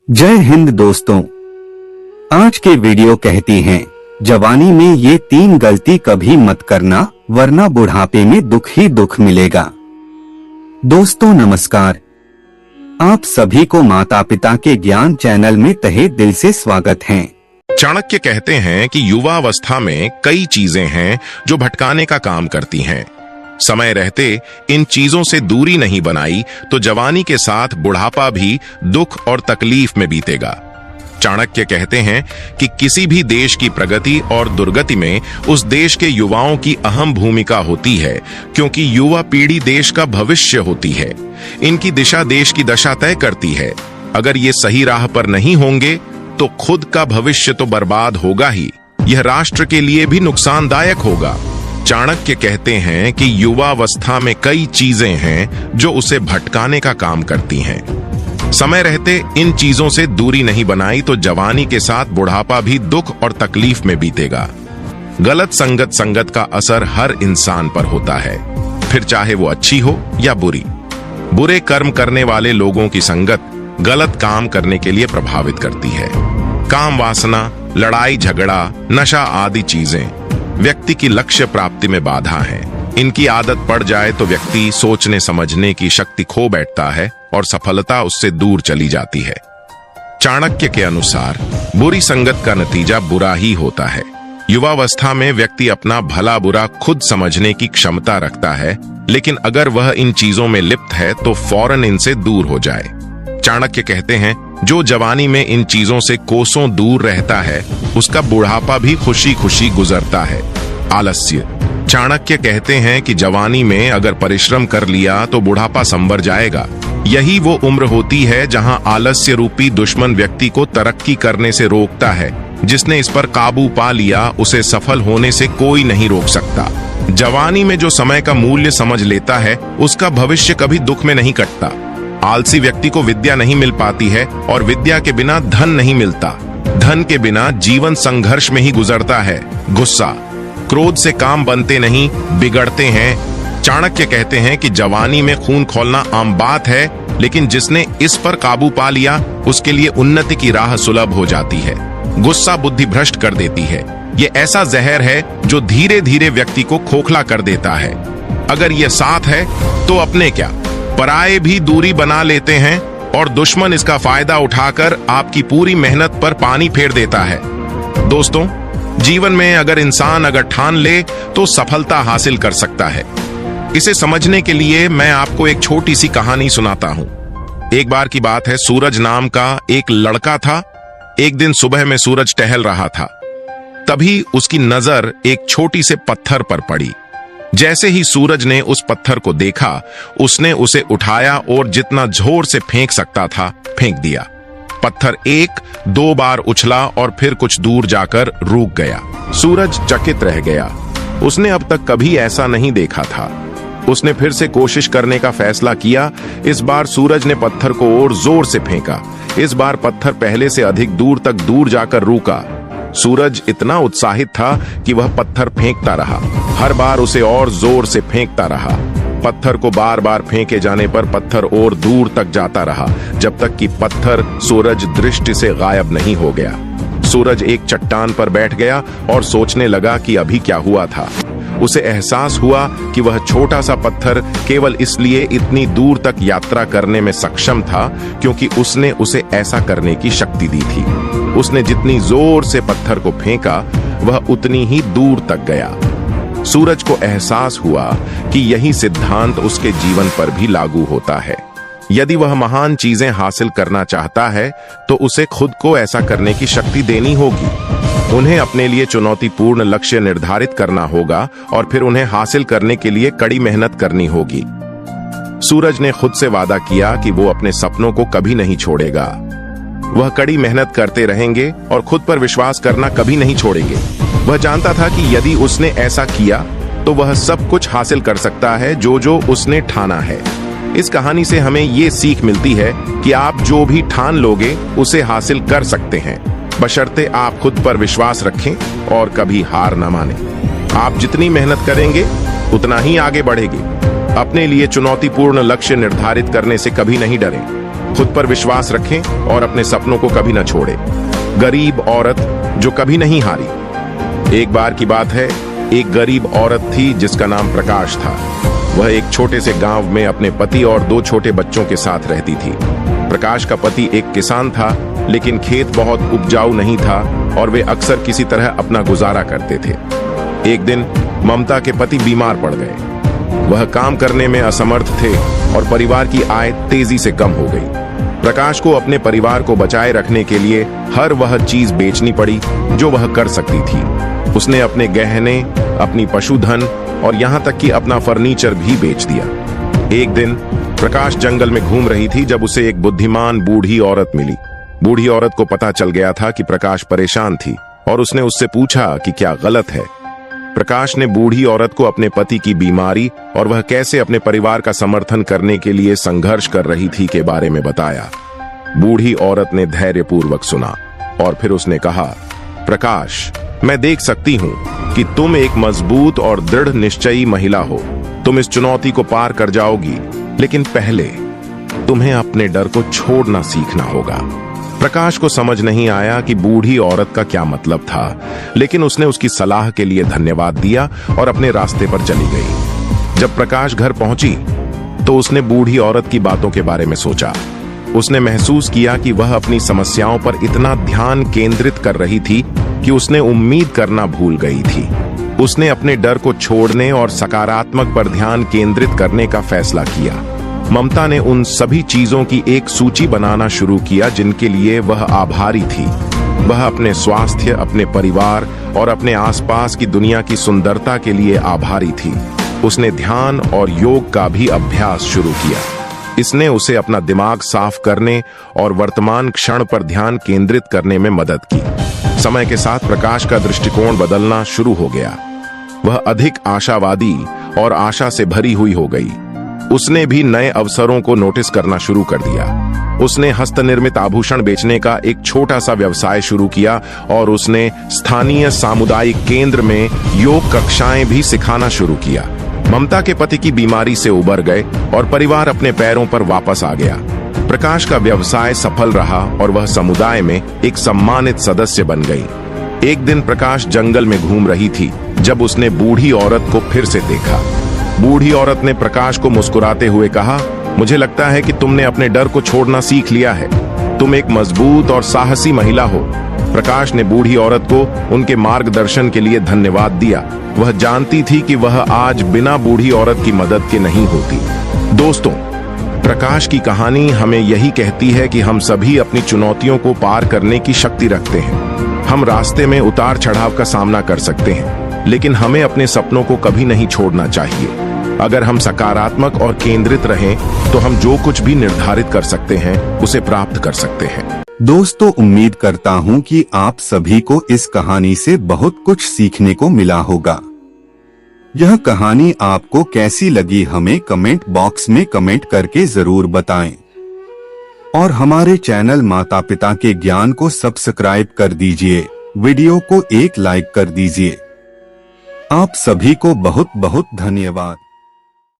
जय हिंद दोस्तों, आज के वीडियो कहती हैं जवानी में ये 3 गलती कभी मत करना वरना बुढ़ापे में दुख ही दुख मिलेगा। दोस्तों नमस्कार, आप सभी को माता पिता के ज्ञान चैनल में तहे दिल से स्वागत है। चाणक्य कहते हैं कि युवावस्था में कई चीजें हैं जो भटकाने का काम करती हैं। समय रहते इन चीजों से दूरी नहीं बनाई तो जवानी के साथ बुढ़ापा भी दुख और तकलीफ में बीतेगा। चाणक्य कहते हैं कि किसी भी देश की प्रगति और दुर्गति में उस देश के युवाओं की अहम भूमिका होती है, क्योंकि युवा पीढ़ी देश का भविष्य होती है। इनकी दिशा देश की दशा तय करती है। अगर ये सही राह पर नहीं होंगे तो खुद का भविष्य तो बर्बाद होगा ही, यह राष्ट्र के लिए भी नुकसानदायक होगा। चाणक्य कहते हैं कि युवावस्था में कई चीजें हैं जो उसे भटकाने का काम करती हैं। समय रहते इन चीजों से दूरी नहीं बनाई तो जवानी के साथ बुढ़ापा भी दुख और तकलीफ में बीतेगा। गलत संगत का असर हर इंसान पर होता है, फिर चाहे वो अच्छी हो या बुरी। बुरे कर्म करने वाले लोगों की संगत गलत काम करने के लिए प्रभावित करती है। काम वासना, लड़ाई झगड़ा, नशा आदि चीजें व्यक्ति की लक्ष्य प्राप्ति में बाधा है। इनकी आदत पड़ जाए तो व्यक्ति सोचने समझने की शक्ति खो बैठता है और सफलता उससे दूर चली जाती है। चाणक्य के अनुसार बुरी संगत का नतीजा बुरा ही होता है। युवावस्था में व्यक्ति अपना भला बुरा खुद समझने की क्षमता रखता है, लेकिन अगर वह इन चीजों में लिप्त है तो फौरन इनसे दूर हो जाए। चाणक्य कहते हैं जो जवानी में इन चीजों से कोसों दूर रहता है उसका बुढ़ापा भी खुशी खुशी गुजरता है। आलस्य। चाणक्य कहते हैं कि जवानी में अगर परिश्रम कर लिया तो बुढ़ापा संवर जाएगा। यही वो उम्र होती है जहां आलस्य रूपी दुश्मन व्यक्ति को तरक्की करने से रोकता है। जिसने इस पर काबू पा लिया उसे सफल होने से कोई नहीं रोक सकता। जवानी में जो समय का मूल्य समझ लेता है उसका भविष्य कभी दुख में नहीं कटता। आलसी व्यक्ति को विद्या नहीं मिल पाती है और विद्या के बिना धन नहीं मिलता। धन के बिना जीवन संघर्ष में ही गुजरता है। गुस्सा। क्रोध से काम बनते नहीं, बिगड़ते हैं। चाणक्य कहते हैं कि जवानी में खून खौलना आम बात है, लेकिन जिसने इस पर काबू पा लिया उसके लिए उन्नति की राह सुलभ हो जाती है। गुस्सा बुद्धि भ्रष्ट कर देती है। ये ऐसा जहर है जो धीरे धीरे व्यक्ति को खोखला कर देता है। अगर ये साथ है तो अपने क्या, पराये भी दूरी बना लेते हैं और दुश्मन इसका फायदा उठाकर आपकी पूरी मेहनत पर पानी फेर देता है। दोस्तों, जीवन में अगर ठान ले तो सफलता हासिल कर सकता है। इसे समझने के लिए मैं आपको एक छोटी सी कहानी सुनाता हूं। एक बार की बात है, सूरज नाम का एक लड़का था। एक दिन सुबह में सूरज टहल रहा था, तभी उसकी नजर एक छोटी से पत्थर पर पड़ी। जैसे ही सूरज ने उस पत्थर को देखा उसने उसे उठाया और जितना जोर से फेंक सकता था फेंक दिया। पत्थर 1-2 बार उछला और फिर कुछ दूर जाकर रुक गया। सूरज चकित रह गया। उसने अब तक कभी ऐसा नहीं देखा था। उसने फिर से कोशिश करने का फैसला किया। इस बार सूरज ने पत्थर को और जोर से फेंका। इस बार पत्थर पहले से अधिक दूर जाकर रुका। सूरज इतना उत्साहित था कि वह पत्थर फेंकता रहा। हर बार उसे और जोर से फेंकता रहा। पत्थर को बार बार फेंके जाने पर पत्थर और दूर तक जाता रहा, जब तक कि पत्थर सूरज दृष्टि से गायब नहीं हो गया। सूरज एक चट्टान पर बैठ गया और सोचने लगा कि अभी क्या हुआ था। उसे एहसास हुआ कि वह छोटा सा पत्थर केवल इसलिए इतनी दूर तक यात्रा करने में सक्षम था क्योंकि उसने उसे ऐसा करने की शक्ति दी थी। उसने जितनी जोर से पत्थर को फेंका वह उतनी ही दूर तक गया। सूरज को एहसास हुआ कि यही सिद्धांत उसके जीवन पर भी लागू होता है। यदि वह महान चीजें हासिल करना चाहता है तो उसे खुद को ऐसा करने की शक्ति देनी होगी। उन्हें अपने लिए चुनौतीपूर्ण लक्ष्य निर्धारित करना होगा और फिर उन्हें हासिल करने के लिए कड़ी मेहनत करनी होगी। सूरज ने खुद से वादा किया कि वो अपने सपनों को कभी नहीं छोड़ेगा। वह कड़ी मेहनत करते रहेंगे और खुद पर विश्वास करना कभी नहीं छोड़ेंगे। वह जानता था कि यदि उसने ऐसा किया तो वह सब कुछ हासिल कर सकता है जो उसने ठाना है। इस कहानी से हमें ये सीख मिलती है कि आप जो भी ठान लोगे उसे हासिल कर सकते हैं, बशर्ते आप खुद पर विश्वास रखें और कभी हार न माने। आप जितनी मेहनत करेंगे उतना ही आगे बढ़ेंगे। अपने लिए चुनौतीपूर्ण लक्ष्य निर्धारित करने से कभी नहीं डरें। खुद पर विश्वास रखें और अपने सपनों को कभी न छोड़े। गरीब औरत जो कभी नहीं हारी। एक बार की बात है, एक गरीब औरत थी जिसका नाम प्रकाश था। वह एक छोटे से गांव में अपने पति और 2 छोटे बच्चों के साथ रहती थी। प्रकाश का पति एक किसान था, लेकिन खेत बहुत उपजाऊ नहीं था और वे अक्सर किसी तरह अपना गुजारा करते थे। एक दिन ममता के पति बीमार पड़ गए। वह काम करने में असमर्थ थे और परिवार की आय तेजी से कम हो गई। प्रकाश को अपने परिवार को बचाए रखने के लिए हर वह चीज बेचनी पड़ी जो वह कर सकती थी। उसने अपने गहने, अपनी पशुधन और यहां तक कि अपना फर्नीचर भी बेच दिया। एक दिन प्रकाश जंगल में घूम रही थी जब उसे एक बुद्धिमान बूढ़ी औरत मिली। बूढ़ी औरत को पता चल गया था कि प्रकाश परेशान थी और उसने उससे पूछा कि क्या गलत है। प्रकाश ने बूढ़ी औरत को अपने पति की बीमारी और वह कैसे अपने परिवार का समर्थन करने के लिए संघर्ष कर रही थी के बारे में बताया। बूढ़ी औरत ने धैर्यपूर्वक सुना और फिर उसने कहा, प्रकाश, मैं देख सकती हूं कि तुम एक मजबूत और दृढ़ निश्चयी महिला हो। तुम इस चुनौती को पार कर जाओगी, लेकिन पहले तुम्हें अपने डर को छोड़ना सीखना होगा। प्रकाश को समझ नहीं आया कि बूढ़ी औरत का क्या मतलब था, लेकिन उसने उसकी सलाह के लिए धन्यवाद दिया और अपने रास्ते पर चली गई। जब प्रकाश घर पहुंची तो उसने बूढ़ी औरत की बातों के बारे में सोचा। उसने महसूस किया कि वह अपनी समस्याओं पर इतना ध्यान केंद्रित कर रही थी कि उसने उम्मीद करना भूल गई थी। उसने अपने डर को छोड़ने और सकारात्मक पर ध्यान केंद्रित करने का फैसला किया। ममता ने उन सभी चीजों की एक सूची बनाना शुरू किया जिनके लिए वह आभारी थी। वह अपने स्वास्थ्य, अपने परिवार और अपने आसपास की दुनिया की सुंदरता के लिए आभारी थी। उसने ध्यान और योग का भी अभ्यास शुरू किया। इसने उसे अपना दिमाग साफ करने और वर्तमान क्षण पर ध्यान केंद्रित करने में मदद की। समय के साथ प्रकाश का दृष्टिकोण बदलना शुरू हो गया। वह अधिक आशावादी और आशा से भरी हुई हो गई। उसने भी नए अवसरों को नोटिस करना शुरू कर दिया। उसने हस्तनिर्मित आभूषण बेचने का एक छोटा सा व्यवसाय शुरू किया और उसने स्थानीय सामुदायिक केंद्र में योग कक्षाएं भी सिखाना शुरू किया। ममता के पति की बीमारी से उबर गए और परिवार अपने पैरों पर वापस आ गया। प्रकाश का व्यवसाय सफल रहा और वह समुदाय में एक सम्मानित सदस्य बन गई। एक दिन प्रकाश जंगल में घूम रही थी जब उसने बूढ़ी औरत को फिर से देखा। बूढ़ी औरत ने प्रकाश को मुस्कुराते हुए कहा, मुझे लगता है कि तुमने अपने डर को छोड़ना सीख लिया है। तुम एक मजबूत और साहसी महिला हो। प्रकाश ने बूढ़ी औरत को उनके मार्गदर्शन के लिए धन्यवाद दिया। वह जानती थी कि वह आज बिना बूढ़ी औरत की मदद के नहीं होती। दोस्तों, प्रकाश की कहानी हमें यही कहती है कि हम सभी अपनी चुनौतियों को पार करने की शक्ति रखते हैं। हम रास्ते में उतार चढ़ाव का सामना कर सकते हैं, लेकिन हमें अपने सपनों को कभी नहीं छोड़ना चाहिए। अगर हम सकारात्मक और केंद्रित रहें तो हम जो कुछ भी निर्धारित कर सकते हैं उसे प्राप्त कर सकते हैं। दोस्तों, उम्मीद करता हूं कि आप सभी को इस कहानी से बहुत कुछ सीखने को मिला होगा। यह कहानी आपको कैसी लगी हमें कमेंट बॉक्स में कमेंट करके जरूर बताएं और हमारे चैनल माता पिता के ज्ञान को सब्सक्राइब कर दीजिए। वीडियो को एक लाइक कर दीजिए। आप सभी को बहुत बहुत धन्यवाद।